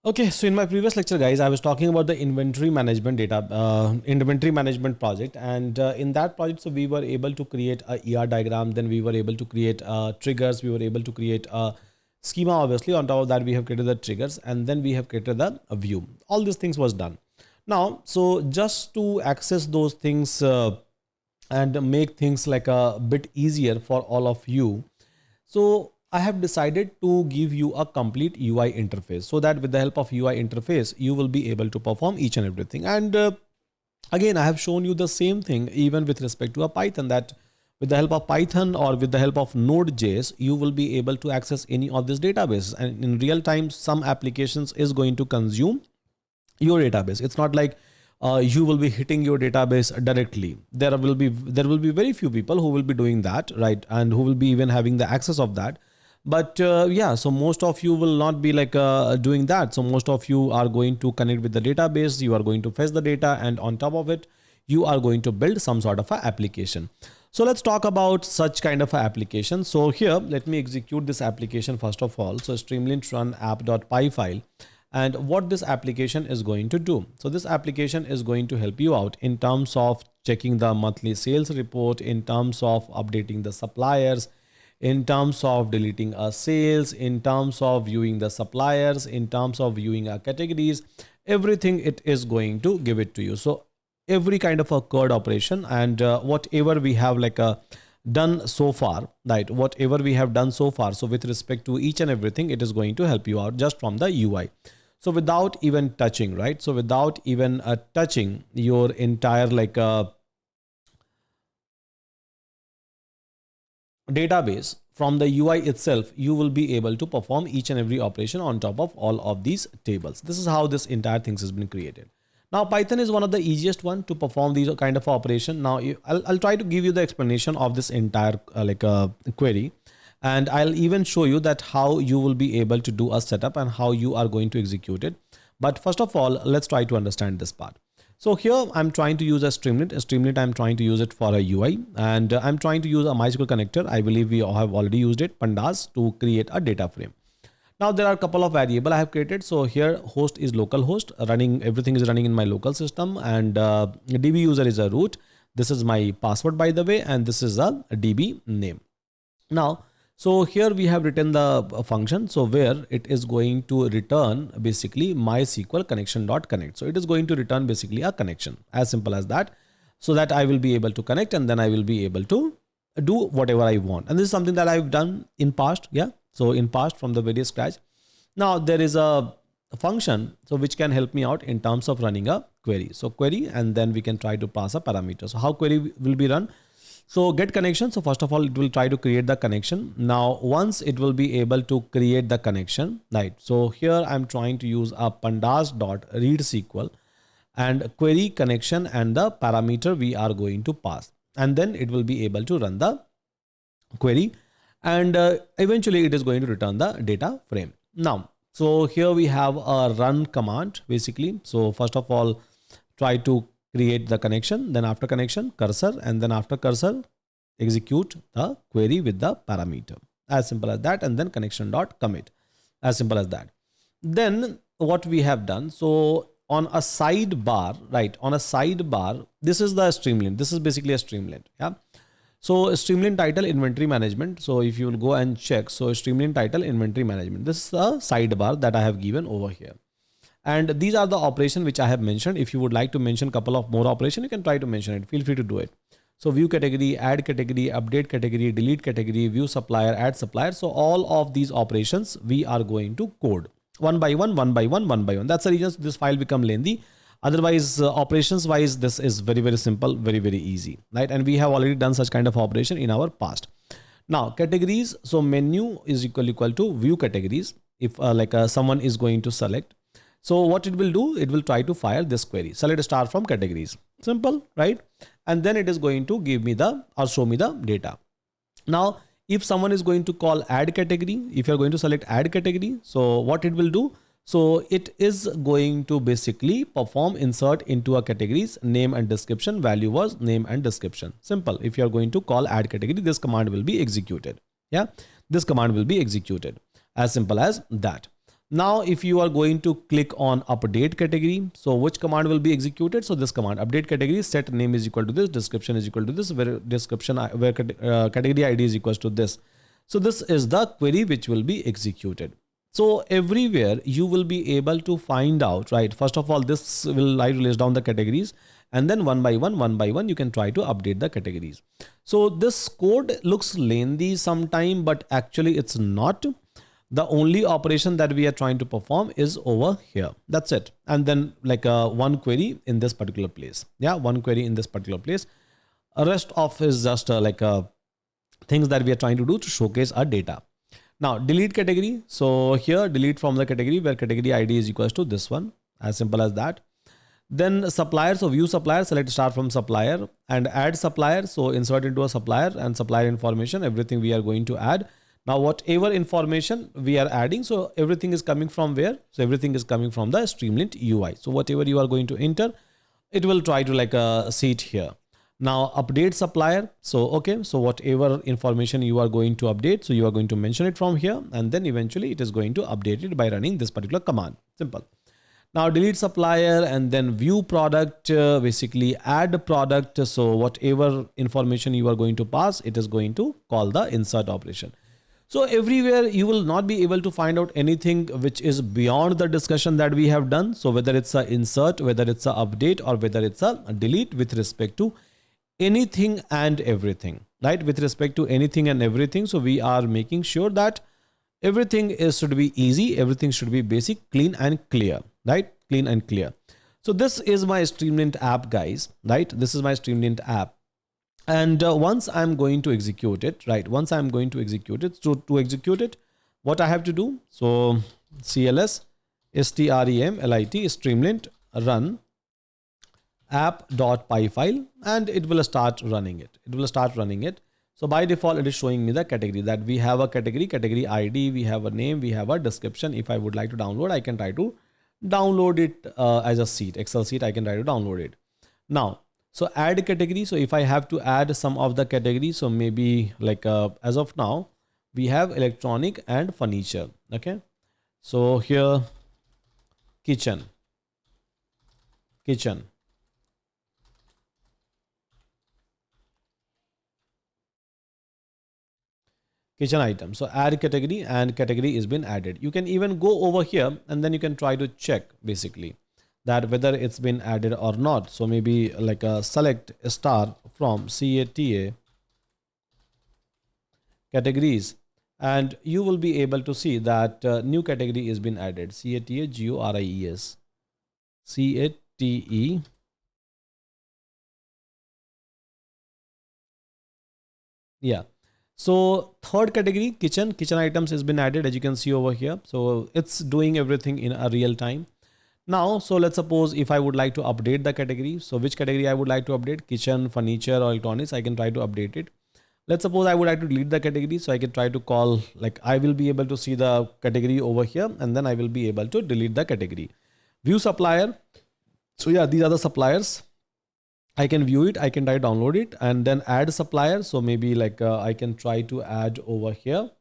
Okay, so in my previous lecture, guys, I was talking about the inventory management inventory management project, and in that project, so we were able to create a ER diagram. Then we were able to create triggers. We were able to create a schema. Obviously, on top of that, we have created the triggers, and then we have created the view. All these things was done. Now, so just to access those things and make things like a bit easier for all of you, so I have decided to give you a complete UI interface so that with the help of UI interface, you will be able to perform each and everything. And again, I have shown you the same thing even with respect to a Python, that with the help of Python or with the help of Node.js, you will be able to access any of these databases. And in real time, some applications is going to consume your database. It's not like you will be hitting your database directly. There will be very few people who will be doing that, right? And who will be even having the access of that. But yeah, so most of you will not be like doing that. So most of you are going to connect with the database. You are going to fetch the data, and on top of it, you are going to build some sort of a application. So let's talk about such kind of a application. So here, let me execute this application first of all. So streamlit run app.py file. And what this application is going to do. So this application is going to help you out in terms of checking the monthly sales report, in terms of updating the suppliers, in terms of deleting our sales, in terms of viewing the suppliers, in terms of viewing our categories, everything it is going to give it to you. So every kind of a code operation and whatever we have like a done so far, right? Whatever we have done so far. So with respect to each and everything, it is going to help you out just from the UI. So without even touching, right? So without even touching your entire like database from the UI itself, you will be able to perform each and every operation on top of all of these tables. This is how this entire thing has been created. Now Python is one of the easiest one to perform these kind of operation. Now I'll try to give you the explanation of this entire query. And I'll even show you that how you will be able to do a setup and how you are going to execute it. But first of all, let's try to understand this part. So here I'm trying to use a Streamlit. I'm trying to use it for a UI, and I'm trying to use a MySQL connector. I believe we all have already used it, Pandas, to create a data frame. Now there are a couple of variables I have created. So here host is localhost, running, everything is running in my local system, and DB user is a root. This is my password, by the way, and this is a DB name. Now, so here we have written the function. So where it is going to return basically MySQL connection.connect. So it is going to return basically a connection, as simple as that, so that I will be able to connect, and then I will be able to do whatever I want. And this is something that I've done in past. Yeah. So in past from the very scratch. Now there is a function so which can help me out in terms of running a query. So query, and then we can try to pass a parameter. So how query will be run? So get connection. So first of all, it will try to create the connection. Now, once it will be able to create the connection, right? So here I'm trying to use a pandas.read SQL and query connection and the parameter we are going to pass. And then it will be able to run the query, and eventually it is going to return the data frame. Now, so here we have a run command basically. So first of all, try to create the connection, then after connection cursor, and then after cursor execute the query with the parameter, as simple as that, and then connection.commit, as simple as that. Then what we have done, so on a sidebar, right, on a sidebar, this is the Streamlit. This is basically a Streamlit. Yeah. So Streamlit title inventory management. So if you will go and check, so Streamlit title inventory management, this is a sidebar that I have given over here. And these are the operation which I have mentioned. If you would like to mention a couple of more operation, you can try to mention it. Feel free to do it. So view category, add category, update category, delete category, view supplier, add supplier. So all of these operations we are going to code one by one, one by one, one by one. That's the reason this file become lengthy. Otherwise, operations wise, this is very, very simple, very, very easy, right? And we have already done such kind of operation in our past. Now categories. So menu is equal to view categories. If someone is going to select, so what it will do, it will try to fire this query, select star from categories. Simple, right? And then it is going to give me or show me the data. Now, if someone is going to call add category, if you're going to select add category, so what it will do, so it is going to basically perform insert into a categories name and description. Value was name and description. Simple. If you're going to call add category, this command will be executed. Yeah, this command will be executed, as simple as that. Now, if you are going to click on update category, so which command will be executed? So this command, update category, set name is equal to this, description is equal to this, where description, where category ID is equals to this. So this is the query which will be executed. So everywhere you will be able to find out, right? First of all, this will list down the categories, and then one by one, you can try to update the categories. So this code looks lengthy sometime, but actually it's not. The only operation that we are trying to perform is over here. That's it. And then like one query in this particular place. Yeah, one query in this particular place. A rest of is just things that we are trying to do to showcase our data. Now delete category. So here delete from the category where category ID is equals to this one. As simple as that. Then supplier. So view supplier, select start from supplier and add supplier. So insert into a supplier and supplier information, everything we are going to add. Now, whatever information we are adding, so everything is coming from where? So everything is coming from the Streamlit UI. So whatever you are going to enter, it will try to like see it here. Now update supplier. So, okay. So whatever information you are going to update, so you are going to mention it from here, and then eventually it is going to update it by running this particular command. Simple. Now delete supplier and then view product, basically add product. So whatever information you are going to pass, it is going to call the insert operation. So everywhere you will not be able to find out anything which is beyond the discussion that we have done. So whether it's a insert, whether it's a update, or whether it's a delete with respect to anything and everything, right? With respect to anything and everything. So we are making sure that everything should be easy. Everything should be basic, clean and clear, right? Clean and clear. So this is my Streamlit app, guys, right? This is my Streamlit app. And once I'm going to execute it, right? Once I'm going to execute it, so to execute it, what I have to do? So CLS stremlit Streamlit run app.py file, and it will start running it. It will start running it. So by default, it is showing me the category that we have a category ID, we have a name, we have a description. If I would like to download, I can try to download it as a sheet, Excel sheet. I can try to download it. Now, so add category. So if I have to add some of the categories, so maybe like as of now, we have electronic and furniture. Okay. So here, kitchen item. So add category, and category is been added. You can even go over here and then you can try to check basically that whether it's been added or not. So maybe like a select star from CATA categories, and you will be able to see that new category is been added. CATA GORIES CATE. Yeah. So third category, kitchen items has been added, as you can see over here. So it's doing everything in a real time. Now, so let's suppose if I would like to update the category. So which category I would like to update? Kitchen, furniture, or electronics. I can try to update it. Let's suppose I would like to delete the category. So I can try to call, like I will be able to see the category over here, and then I will be able to delete the category. View supplier. So yeah, these are the suppliers. I can view it, I can try to download it, and then add supplier. So maybe like I can try to add over here,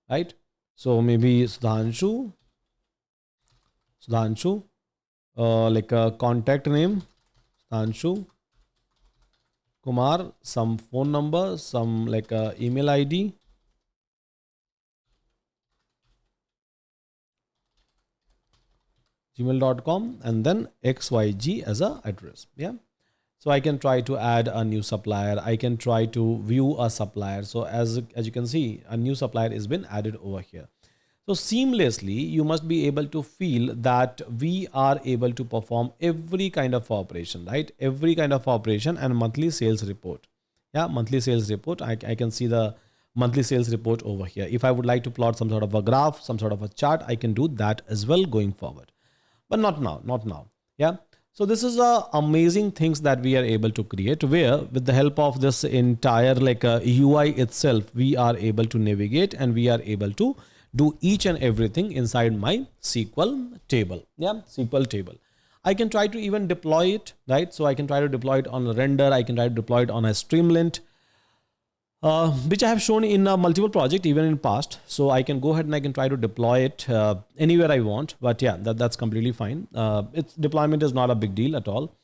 right? So maybe Sudhanshu, like a contact name, Sudhanshu Kumar, some phone number, some like a email ID. gmail.com, and then XYG as a address. Yeah. So I can try to add a new supplier. I can try to view a supplier. So as you can see, a new supplier has been added over here. So seamlessly, you must be able to feel that we are able to perform every kind of operation, right? Every kind of operation and monthly sales report. Yeah, monthly sales report. I can see the monthly sales report over here. If I would like to plot some sort of a graph, some sort of a chart, I can do that as well going forward. But not now. Yeah. So this is amazing things that we are able to create, where with the help of this entire like UI itself, we are able to navigate and we are able to do each and everything inside my SQL table. Yeah, SQL table. I can try to even deploy it, right? So I can try to deploy it on a render. I can try to deploy it on a Streamlit. which I have shown in multiple project even in past. So I can go ahead and I can try to deploy it anywhere I want. But yeah, that's completely fine. Its deployment is not a big deal at all.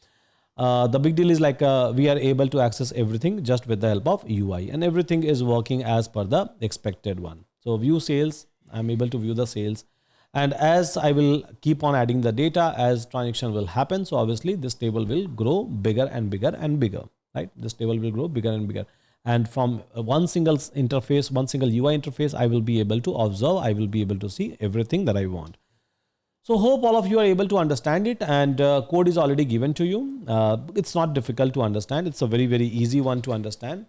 The big deal is like we are able to access everything just with the help of UI, and everything is working as per the expected one. So view sales, I'm able to view the sales. And as I will keep on adding the data, as transaction will happen, so obviously this table will grow bigger and bigger and bigger, right? This table will grow bigger and bigger. And from one single interface, one single UI interface, I will be able to observe, I will be able to see everything that I want. So hope all of you are able to understand it, and code is already given to you. It's not difficult to understand. It's a very, very easy one to understand,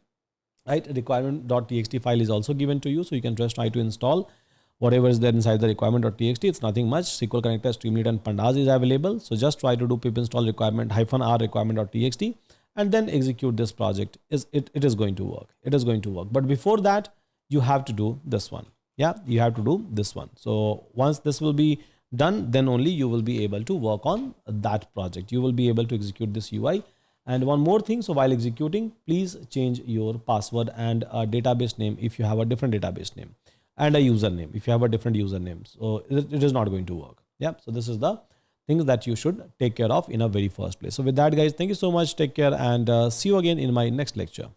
right? Requirement.txt file is also given to you. So you can just try to install whatever is there inside the requirement.txt. It's nothing much. SQL connector, Streamlit and Pandas is available. So just try to do pip install requirement-r requirement.txt and then execute this project. It is going to work. It is going to work. But before that, you have to do this one. Yeah, you have to do this one. So once this will be done, then only you will be able to work on that project. You will be able to execute this UI. And one more thing, so while executing, please change your password and a database name if you have a different database name, and a username if you have a different username. So it is not going to work. Yeah, so this is the things that you should take care of in a very first place. So with that, guys, thank you so much. Take care, and see you again in my next lecture.